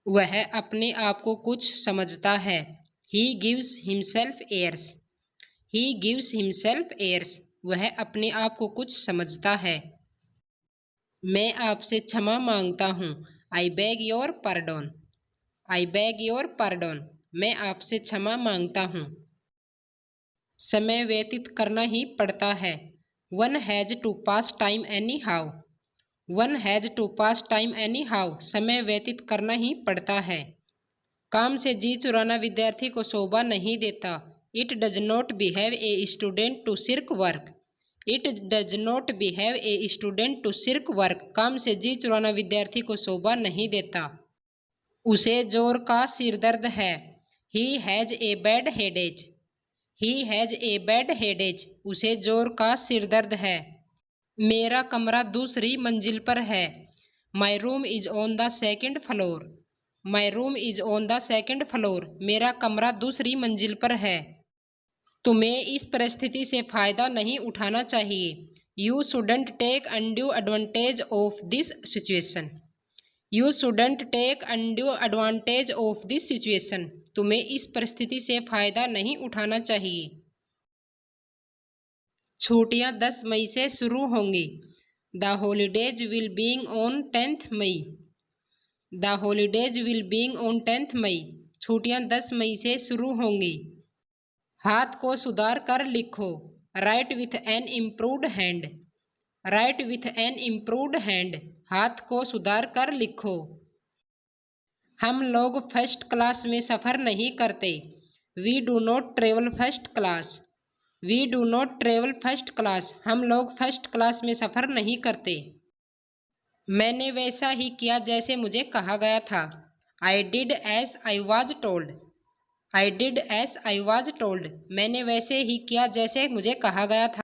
वह अपने आप को कुछ समझता है। He gives himself airs. He gives himself airs. वह अपने आप को कुछ समझता है। मैं आपसे क्षमा मांगता हूँ। I beg your pardon. I beg your pardon. मैं आपसे क्षमा मांगता हूँ। समय व्यतीत करना ही पड़ता है। One has to pass time anyhow. One has to pass time anyhow. समय व्यतीत करना ही पड़ता है। काम से जी चुराना विद्यार्थी को शोभा नहीं देता। It does not behave a student to shirk work. It does not behave a student to shirk work. काम से जी चुराना विद्यार्थी को शोभा नहीं देता। उसे जोर का सिर दर्द है। He has a bad headache. He has a bad headache. उसे जोर का सिर दर्द है। मेरा कमरा दूसरी मंजिल पर है। My room is on the second floor. My room is on the second floor. मेरा कमरा दूसरी मंजिल पर है। तुम्हें इस परिस्थिति से फायदा नहीं उठाना चाहिए। You shouldn't take undue advantage of this situation. You shouldn't take undue advantage of this situation. तुम्हें इस परिस्थिति से फायदा नहीं उठाना चाहिए। छुट्टियां 10 मई से शुरू होंगी। The holidays will begin on 10th May. The holidays will begin on 10th May. छुट्टियां 10 मई से शुरू होंगी। हाथ को सुधार कर लिखो। Write with an improved hand. Write with an improved hand. हाथ को सुधार कर लिखो। हम लोग फर्स्ट क्लास में सफ़र नहीं करते। We do not travel first class. We do not travel first class. हम लोग फर्स्ट क्लास में सफ़र नहीं करते। मैंने वैसा ही किया जैसे मुझे कहा गया था। I did as I was told. I did as I was told. मैंने वैसे ही किया जैसे मुझे कहा गया था।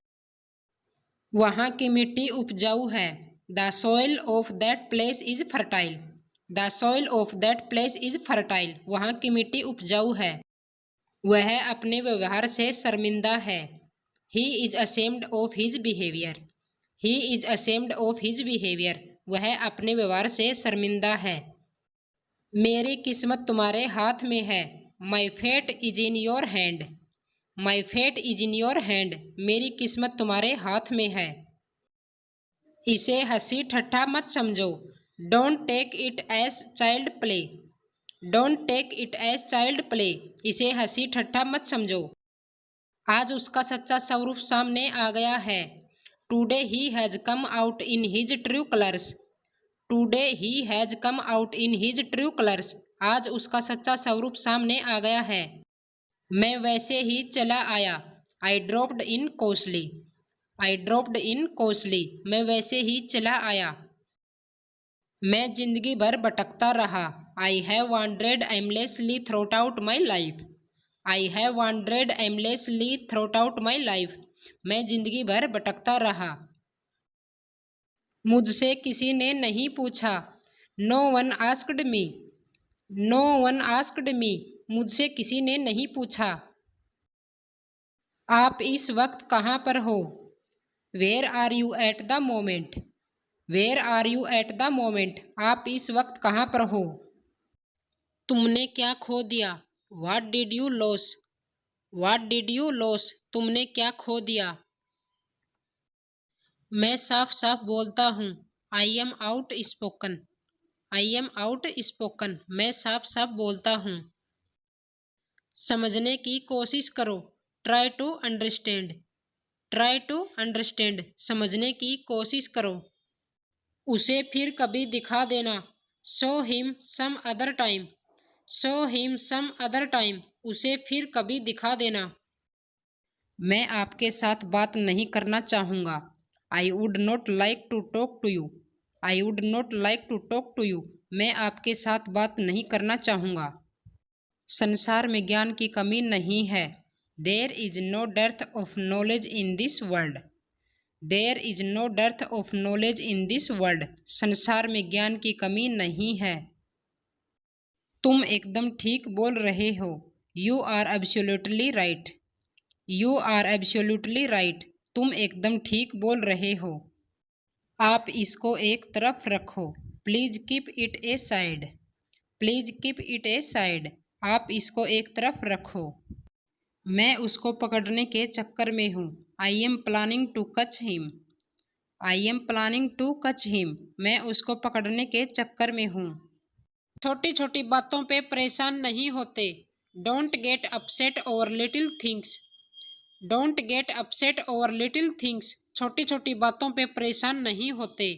वहाँ की मिट्टी उपजाऊ है। The soil of that place is fertile. The soil of that place is fertile. वहाँ की मिट्टी उपजाऊ है। वह अपने व्यवहार से शर्मिंदा है। He is ashamed of his behavior. He is ashamed of his behavior. वह अपने व्यवहार से शर्मिंदा है। मेरी किस्मत तुम्हारे हाथ में है। My fate is in your hand. My fate is in your hand. मेरी किस्मत तुम्हारे हाथ में है। इसे हंसी ठट्ठा मत समझो। Don't take it as child play. Don't take it as child play. इसे हंसी ठट्ठा मत समझो। आज उसका सच्चा स्वरूप सामने आ गया है। Today he has come out in his true colors. Today he has come out in his true colors. आज उसका सच्चा स्वरूप सामने आ गया है। मैं वैसे ही चला आया। I dropped in costly. I dropped in costly. मैं वैसे ही चला आया। मैं जिंदगी भर भटकता रहा। I have wandered aimlessly throughout my life. I have wandered aimlessly throughout my life. मैं जिंदगी भर भटकता रहा। मुझसे किसी ने नहीं पूछा। No one asked me. No one asked me. मुझसे किसी ने नहीं पूछा। आप इस वक्त कहाँ पर हो? Where are you at the moment? Where are you at the moment? आप इस वक्त कहाँ पर हो? तुमने क्या खो दिया? What did you lose? What did you lose? तुमने क्या खो दिया? मैं साफ साफ बोलता हूँ। I am outspoken. I am outspoken. मैं साफ साफ बोलता हूँ। समझने की कोशिश करो। Try to understand. Try to understand. समझने की कोशिश करो। उसे फिर कभी दिखा देना। Show him some other time. Show him some other time. उसे फिर कभी दिखा देना। मैं आपके साथ बात नहीं करना चाहूँगा। I would not like to talk to you. I would not like to talk to you. मैं आपके साथ बात नहीं करना चाहूँगा। संसार में ज्ञान की कमी नहीं है। There is no dearth of knowledge in this world. There is no dearth of knowledge in this world. संसार में ज्ञान की कमी नहीं है। तुम एकदम ठीक बोल रहे हो। You are absolutely right. You are absolutely right. तुम एकदम ठीक बोल रहे हो। आप इसको एक तरफ रखो। Please keep it aside. Please keep it A side, आप इसको एक तरफ रखो। मैं उसको पकड़ने के चक्कर में हूँ। I am planning to catch him. I am planning to catch him, मैं उसको पकड़ने के चक्कर में हूँ। छोटी छोटी बातों पे परेशान नहीं होते। Don't get upset over little things. Don't get upset over little things, छोटी छोटी बातों पे परेशान नहीं होते।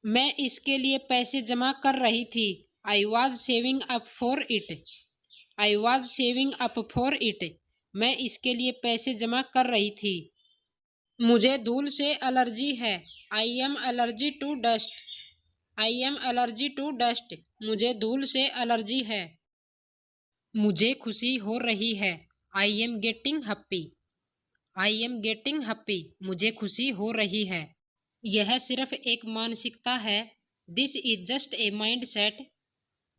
मैं इसके लिए पैसे जमा कर रही थी। I was saving up for it. I was saving up for it, मैं इसके लिए पैसे जमा कर रही थी। मुझे धूल से एलर्जी है। I am allergy to dust. I am allergy to dust, मुझे धूल से एलर्जी है। मुझे खुशी हो रही है। I am getting happy. I am getting happy, मुझे खुशी हो रही है। यह सिर्फ एक मानसिकता है। This is just a mind set.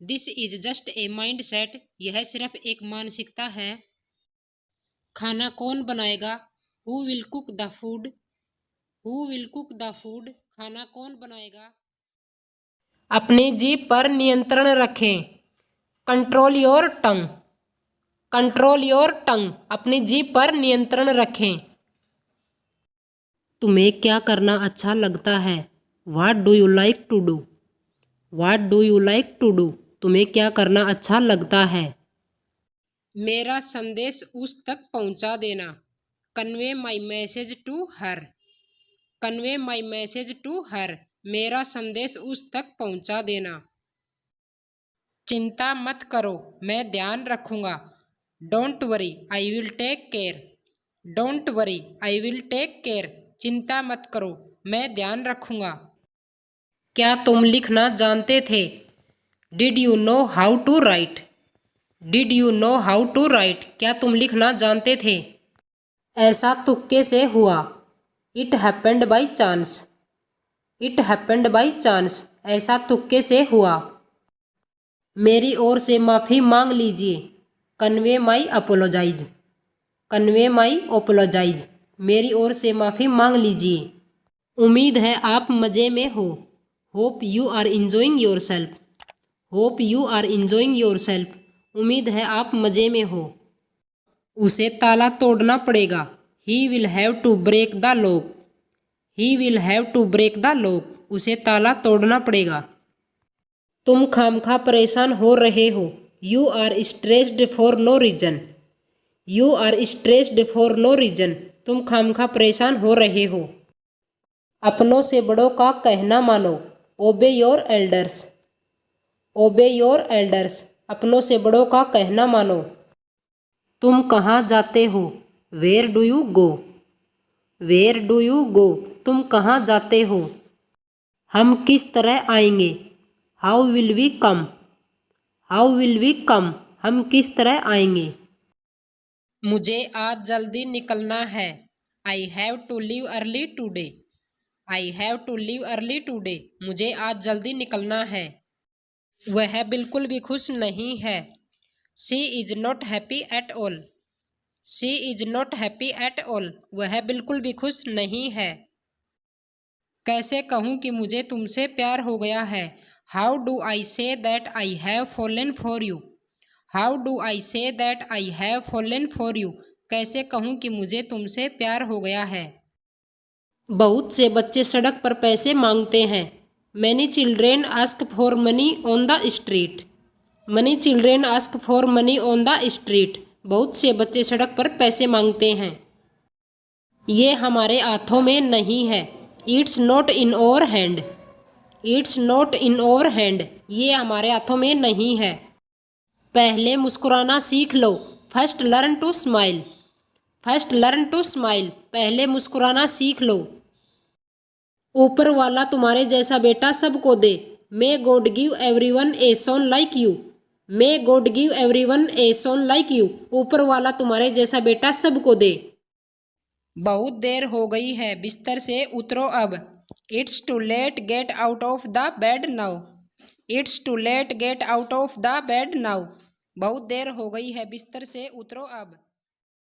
This is just a mind set, यह सिर्फ एक मानसिकता है। खाना कौन बनाएगा? Who will cook the food? Who will cook the food, खाना कौन बनाएगा? अपनी जीभ पर नियंत्रण रखें। Control your tongue. Control your tongue, अपनी जीभ पर नियंत्रण रखें। तुम्हें क्या करना अच्छा लगता है? What do you like to do? What do you like to do, तुम्हें क्या करना अच्छा लगता है? मेरा संदेश उस तक पहुंचा देना। Convey my message to her. Convey my message to her, मेरा संदेश उस तक पहुंचा देना। चिंता मत करो, मैं ध्यान रखूंगा। Don't worry, I will take care. Don't worry, I will take care, चिंता मत करो, मैं ध्यान रखूंगा। क्या तुम लिखना जानते थे? Did you know how to write? Did you know how to write, क्या तुम लिखना जानते थे? ऐसा तुक्के से हुआ। It happened by chance. It happened by chance, ऐसा तुक्के से हुआ। मेरी ओर से माफ़ी मांग लीजिए। Convey my apologise. Convey my apologise, मेरी ओर से माफ़ी मांग लीजिए। उम्मीद है आप मज़े में हो। Hope you are enjoying yourself. Hope you are enjoying yourself, उम्मीद है आप मज़े में हो। उसे ताला तोड़ना पड़ेगा। He will have to break the lock. He will have to break the lock, उसे ताला तोड़ना पड़ेगा। तुम खामखा परेशान हो रहे हो। You are stressed for no reason. You are stressed for no reason, तुम खामखा परेशान हो रहे हो। अपनों से बड़ों का कहना मानो। ओबे योर एल्डर्स। ओबे योर एल्डर्स, अपनों से बड़ों का कहना मानो। तुम कहाँ जाते हो? Where do you go? Where do you go, तुम कहाँ जाते हो? हम किस तरह आएंगे? How will we come? How will we come, हम किस तरह आएंगे? मुझे आज जल्दी निकलना है। I have to leave early today. I have to leave early today, मुझे आज जल्दी निकलना है। वह बिल्कुल भी खुश नहीं है। She is not happy at all. She is not happy at all, वह बिल्कुल भी खुश नहीं है। कैसे कहूँ कि मुझे तुमसे प्यार हो गया है? How do I say that I have fallen for you? How do I say that I have fallen for you, कैसे कहूँ कि मुझे तुमसे प्यार हो गया है। बहुत से बच्चे सड़क पर पैसे मांगते हैं। Many children ask for money on the street. Money children ask for money on the street, बहुत से बच्चे सड़क पर पैसे मांगते हैं। ये हमारे हाथों में नहीं है। It's not in our hand. It's not in our hand, ये हमारे हाथों में नहीं है। पहले मुस्कुराना सीख लो। First learn to smile. First learn to smile, पहले मुस्कुराना सीख लो। ऊपर वाला तुम्हारे जैसा बेटा सबको दे। May God give everyone a son like you. May God give everyone a son like you, ऊपर वाला तुम्हारे जैसा बेटा सबको दे। बहुत देर हो गई है, बिस्तर से उतरो अब। It's too late, get out of the bed now. It's too late, get out of the bed now, बहुत देर हो गई है, बिस्तर से उतरो अब।